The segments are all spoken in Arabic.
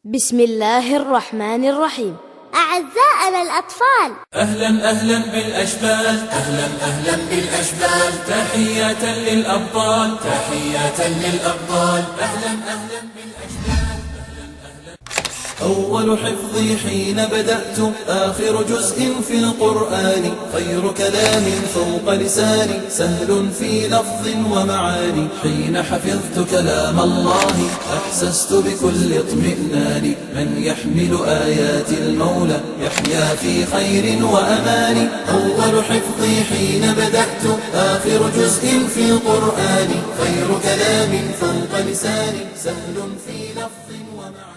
بسم الله الرحمن الرحيم. أعزائنا الأطفال، أهلا أهلا بالأشبال، أهلا أهلا بالأشبال، تحية للأبطال، تحية للأبطال، أهلا أهلا بالأشبال. أول حفظي حين بدأت آخر جزء في القرآن، خير كلام فوق لساني سهل في لفظ ومعاني. حين حفظت كلام الله أحسست بكل اطمئنان، من يحمل آيات المولى يحيا في خير وأمان. أول حفظي حين بدأت آخر جزء في القرآن، خير كلام فوق لساني سهل في لفظ ومعاني.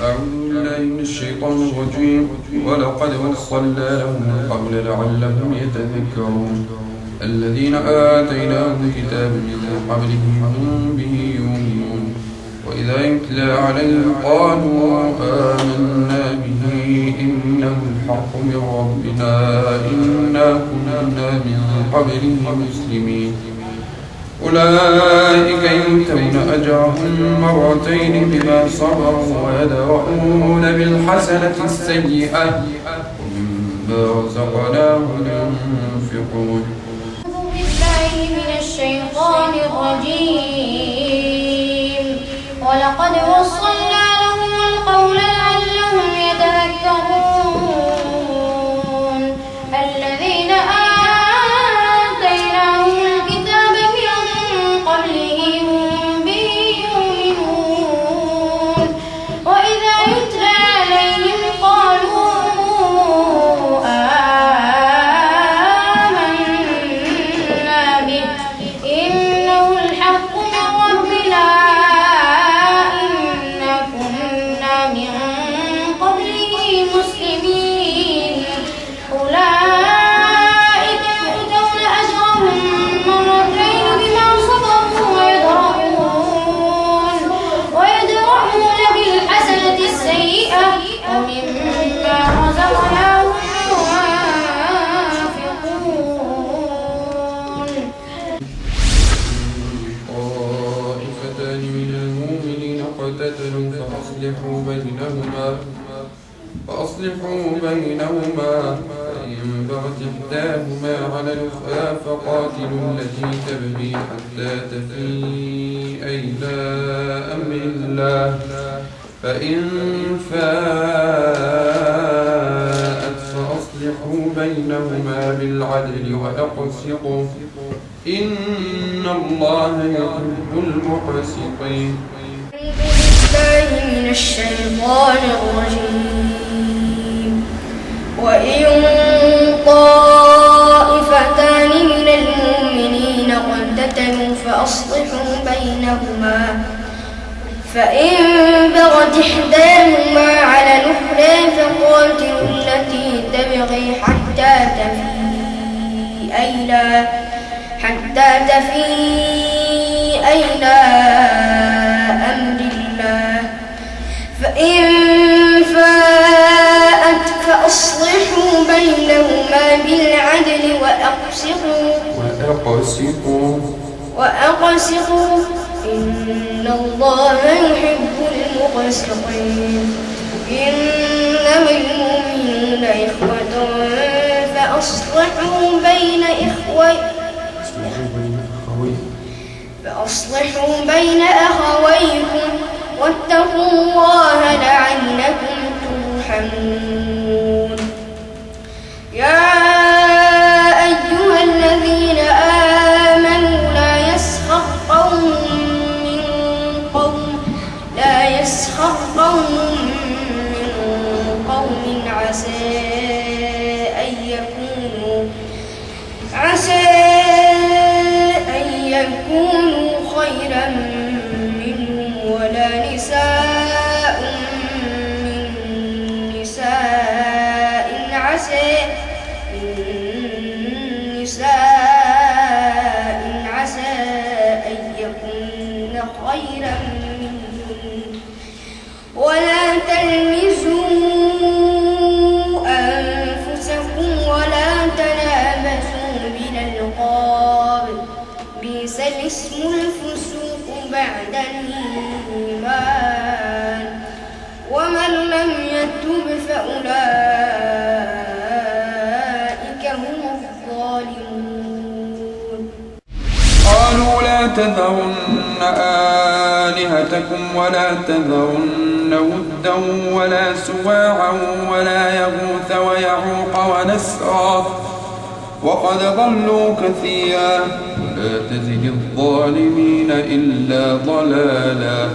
أعوذ بالله من الشيطان الرجيم. ولقد وصلنا لهم القول لعلهم يتذكرون. الذين آتيناهم الكتاب من قبله هم به يؤمنون. وإذا يتلى عليهم قالوا آمنا به إنه الحق من ربنا إنا كنا من قبله مسلمين. أولئك يؤتون أجرهم مرتين بما صبروا ويدرؤون بالحسنة السيئة ومما رزقناهم ينفقون. أعوذ بالله من الشيطان الرجيم. ولقد وصلنا لهم القول لعلهم يتذكرون. الذين آتيناهم الكتاب من قبله هم به يؤمنون. وإذا يتلى عليهم قالوا آمنا به إنه الحق من ربنا إنا كنا من قبله مسلمين. أولئك يؤتون أجرهم مرتين بما صبروا ويدرؤون بالحسنة السيئة ومما رزقناهم ينفقون. طائفتان من المؤمنين اقتتلوا فأصلحوا بينهما فإن بغت إحداهما على الأخرى فقاتلوا التي تبغي حتى تفيء إلى أمر الله، فإن فاءت فأصلحوا بينهما بالعدل وأقسطوا إن الله يحب المقسطين. بالله من الشيطان الرجيم. وإن طائفتان من المؤمنين اقتتلوا فأصلحوا بينهما، فإن بغت إحداهما على الأخرى فقاتلوا التي تبغي حتى تفيء إلى أمر الله، فإن فاءت فأصلحوا بينهما بالعدل وأقسطوا إن الله يحب المقسطين. إنما المؤمنون إخوة فأصلحوا بين أخويكم واتقوا الله لعلكم ترحمون. يا أيها الذين آمنوا لا يسخر قوم من قوم عسى أن يكونوا خيرا منهم ولا نساء من نساء عسى أن يكون خيرا منهم. ولا تلمزوا أنفسكم ولا تنابزوا بالألقاب، بئس الاسم الفسوق فأولئك هم الظالمون. قالوا لا تذرن آلهتكم ولا تذرن ودا ولا سواعا ولا يغوث ويعوق ونسرا وقد ضلوا كثيرا ولا تزد الظالمين إلا ضلالا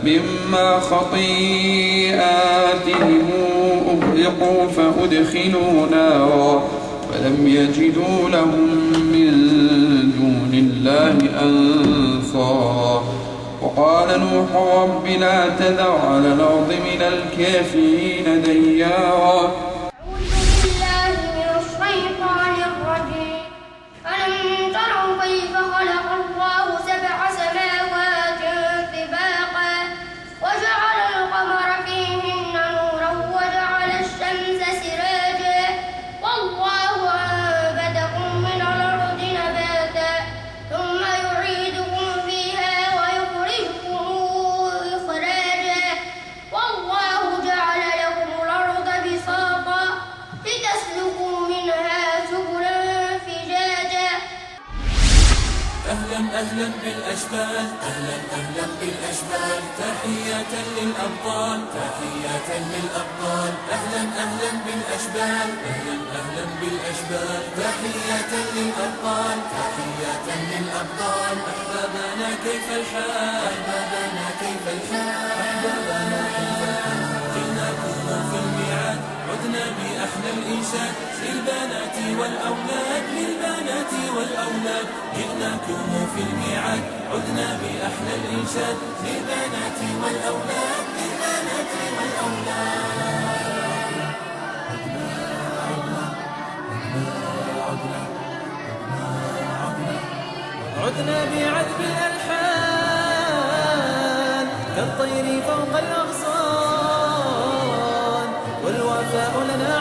مما خطيئاتهم أغرقوا فأدخلوا نارا فلم يجدوا لهم من دون الله أنصارا. وقال نوح رب لا تذر على الأرض من الكافرين ديارا. أعوذ بالله من الشيطان الرجيم. ألم تروا كيف خلق الله 7 سماوات طباقا وجعل القمر فيهن نورا وجعل الشمس سراجا والله أنبتكم من الأرض نباتا ثم يعيدكم فيها ويخرجكم إخراجا والله جعل لكم الأرض بساطا لتسلكوا منها سبلا فجاجا. أهلا أهلا بالأشبال أهلا أهلا بالأشبال تحية للأبطال تحية للأبطال أهلا أهلا بالأشبال أهلا أهلا بالأشبال تحية للأبطال تحية للأبطال. أحبابنا كيف الحال أحبابنا كيف الحال أحبابنا كيف الحال جئناكم في الميعاد عدنا بأحلى الإنشاد للبنات والأولاد للبنات والأولاد جئناكم في الميعاد عدنا بأحلى الإنشاد للبنات والأولاد للبنات والأولاد. عدنا بعذب الألحان كالطير فوق الأغصان والوفاء لنا